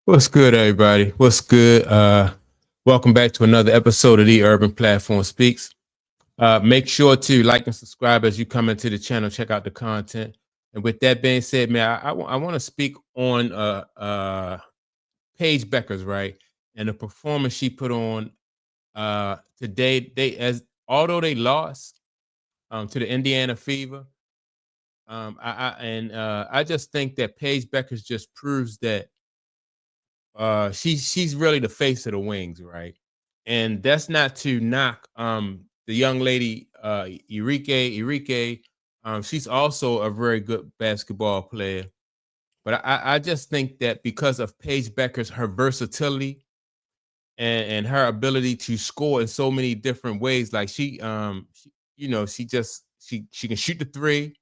What's good, everybody? What's good? Welcome back to another episode of the Urban Platform Speaks. Make sure to like and subscribe as you come into the channel. Check out the content. And with that being said, man, I want to speak on Paige Bueckers, right? And the performance she put on today. They as although they lost to the Indiana Fever, I just think that Paige Bueckers just proves that she's really the face of the Wings, right? And that's not to knock the young lady Enrique. She's also a very good basketball player. But I just think that because of Paige Bueckers, her versatility and her ability to score in so many different ways, like she can shoot the three.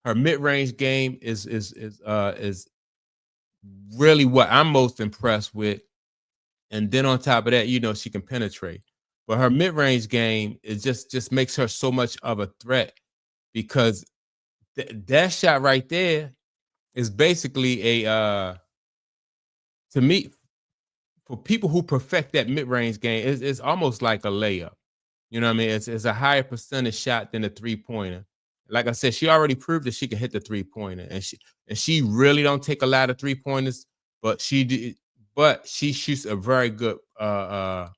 Her mid range game is really what I'm most impressed with. And then on top of that, she can penetrate. But her mid-range game is just makes her so much of a threat because that shot right there is basically a to me, for people who perfect that mid-range game, it's almost like a layup. You know what I mean? It's a higher percentage shot than a three-pointer. Like I said, she already proved that she can hit the three-pointer, and she really don't take a lot of three-pointers, but she shoots a very good a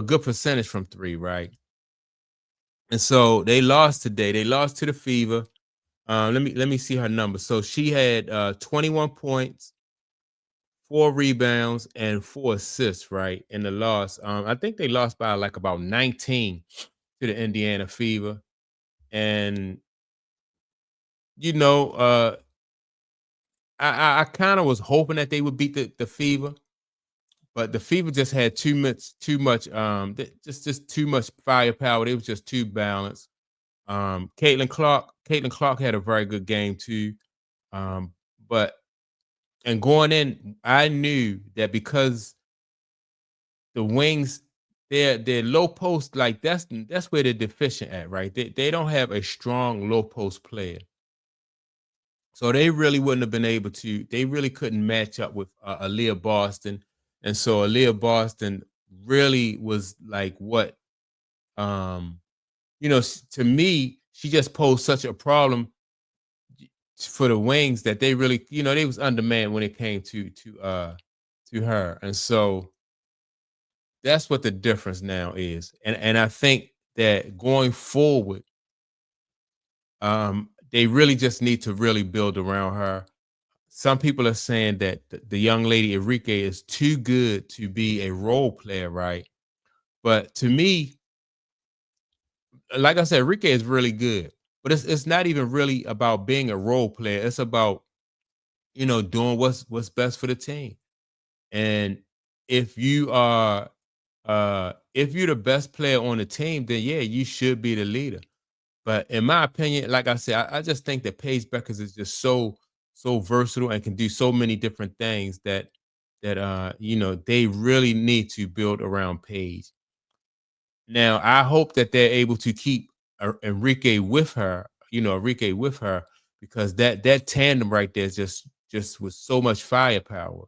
good percentage from three, right? And so they lost today. They lost to the Fever. Let me see her numbers. So she had 21 points, 4 rebounds, and 4 assists, right? In the loss. I think they lost by like about 19 to the Indiana Fever. And you know, I kind of was hoping that they would beat the Fever, but the Fever just had too much just too much firepower. They was just too balanced. Caitlin Clark had a very good game too. Um, but and going in, I knew that because the Wings, their low post, like that's where they're deficient at, right? They don't have a strong low post player. So they really wouldn't have been able to, they really couldn't match up with Aaliyah Boston. And so Aaliyah Boston really was like what to me, she just posed such a problem for the Wings that they really, they was undermanned when it came to her. And so that's what the difference now is. And I think that going forward, they really just need to really build around her. Some people are saying that the young lady Enrique is too good to be a role player, right? But to me, like I said, Enrique is really good. But it's not even really about being a role player. It's about, doing what's best for the team. And if you are if you're the best player on the team, then yeah, you should be the leader. But in my opinion, like I said, I just think that Paige Bueckers is just so versatile and can do so many different things that they really need to build around Paige. Now, I hope that they're able to keep Enrique with her, because that tandem right there is just with so much firepower.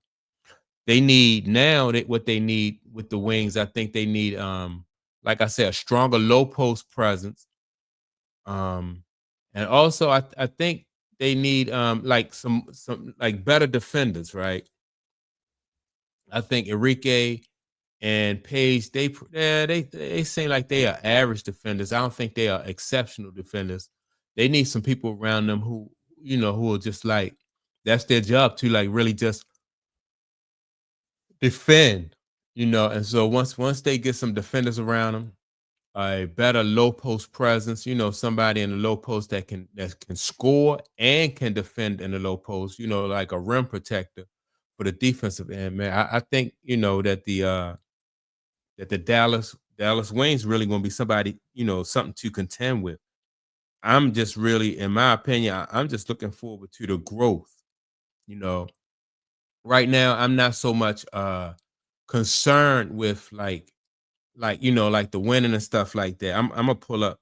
They need now that what they need with the Wings, I think they need like I said, a stronger low post presence. Um and also I think they need like some like better defenders, right? I think Enrique and Paige, they seem like they are average defenders. I don't think they are exceptional defenders. They need some people around them who are just like, that's their job to like really just defend, and so once they get some defenders around them, a better low post presence, somebody in the low post that can score and can defend in the low post, like a rim protector for the defensive end, man. I think that the Dallas Wayne's really going to be somebody, something to contend with. I'm just really, in my opinion, I'm just looking forward to the growth. You know, right now I'm not so much concerned with like the winning and stuff like that. I'm gonna pull up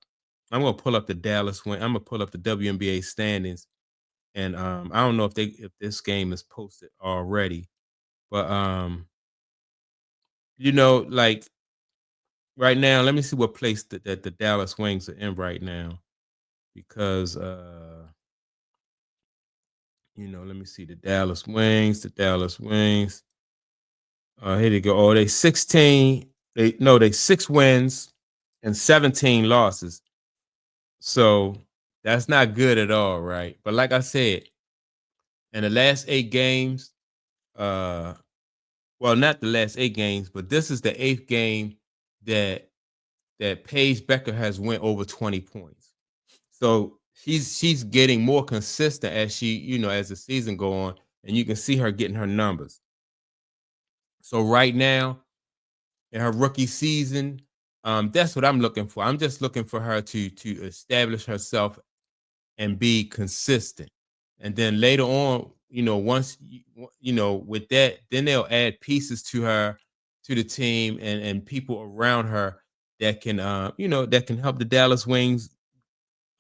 the Dallas win. I'm gonna pull up the WNBA standings And I don't know if this game is posted already, but like right now, let me see what place that the Dallas Wings are in right now because let me see the Dallas Wings. Here they go. Oh, they 16. They 6 wins and 17 losses. So that's not good at all, right? But like I said, in the last 8 games, uh, well, not the last 8 games, but this is the eighth game that Paige Becker has went over 20 points. So she's getting more consistent as as the season go on, and you can see her getting her numbers. So right now, in her rookie season, that's what I'm looking for. I'm just looking for her to establish herself and be consistent. And then later on, once with that, then they'll add pieces to her, to the team, and people around her that can that can help the Dallas Wings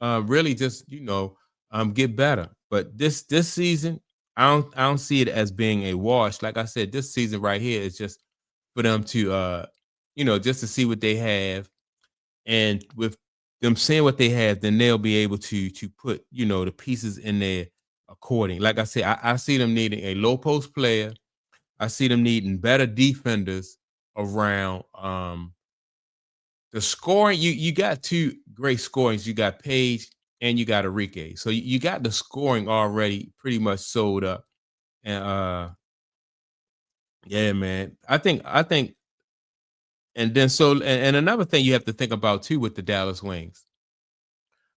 really just get better. But this season, I don't see it as being a wash. Like I said, this season right here is just for them to just to see what they have, and with them seeing what they have, then they'll be able to put the pieces in there according. Like I said, I see them needing a low post player. I see them needing better defenders around. The scoring, you got two great scorings. You got Paige and you got Enrique. So you got the scoring already pretty much sold up. And yeah, man. I think and then and another thing you have to think about too with the Dallas Wings.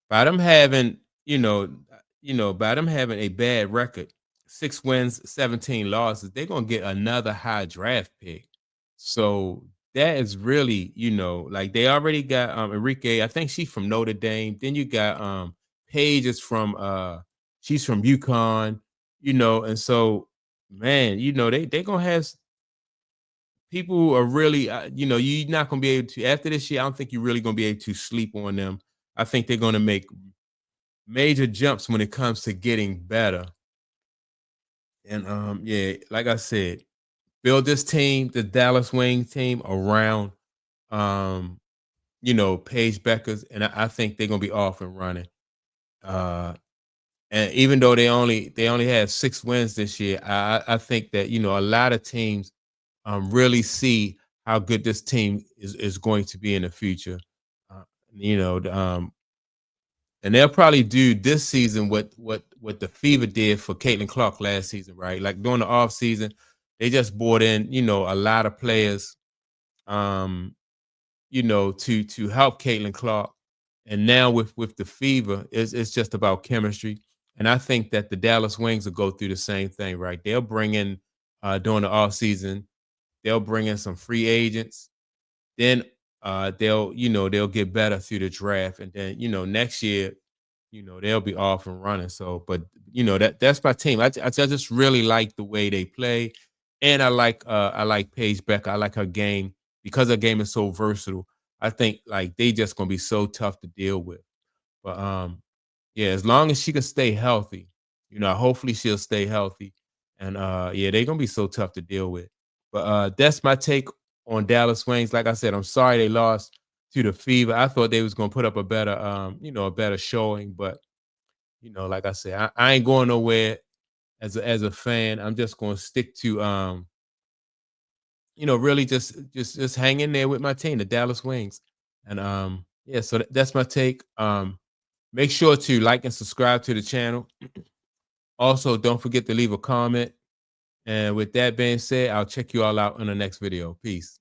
By them having, by them having a bad record, 6 wins, 17 losses, they're gonna get another high draft pick. So that is really, like they already got Enrique. I think she's from Notre Dame. Then you got Paige is from she's from UConn, and so man, they gonna have people who are really you're not gonna be able to after this year. I don't think you're really gonna be able to sleep on them. I think they're gonna make major jumps when it comes to getting better. And yeah, like I said, build this team, the Dallas Wings team, around um, Paige Beckers, and I think they're gonna be off and running. Uh and even though they only had 6 wins this year, I think that a lot of teams really see how good this team is going to be in the future. Uh, you know, and they'll probably do this season what the Fever did for Caitlin Clark last season, right? Like during the off season, they just brought in, a lot of players, um, to help Caitlin Clark. And now with the Fever, it's just about chemistry. And I think that the Dallas Wings will go through the same thing, right? They'll bring in during the off season, they'll bring in some free agents. Then they'll get better through the draft, and then next year they'll be off and running. So, but that's my team. I just really like the way they play, and I like Paige Becker. I like her game because her game is so versatile. I think like they just gonna be so tough to deal with. But yeah, as long as she can stay healthy, hopefully she'll stay healthy. And yeah, they're gonna be so tough to deal with. But that's my take on Dallas Wings. Like I said, I'm sorry they lost to the Fever. I thought they was gonna put up a better a better showing, but like I said, I ain't going nowhere as a fan. I'm just gonna stick to really just hang in there with my team, the Dallas Wings. And yeah, so that's my take. Make sure to like and subscribe to the channel. Also, don't forget to leave a comment. And with that being said, I'll check you all out in the next video. Peace.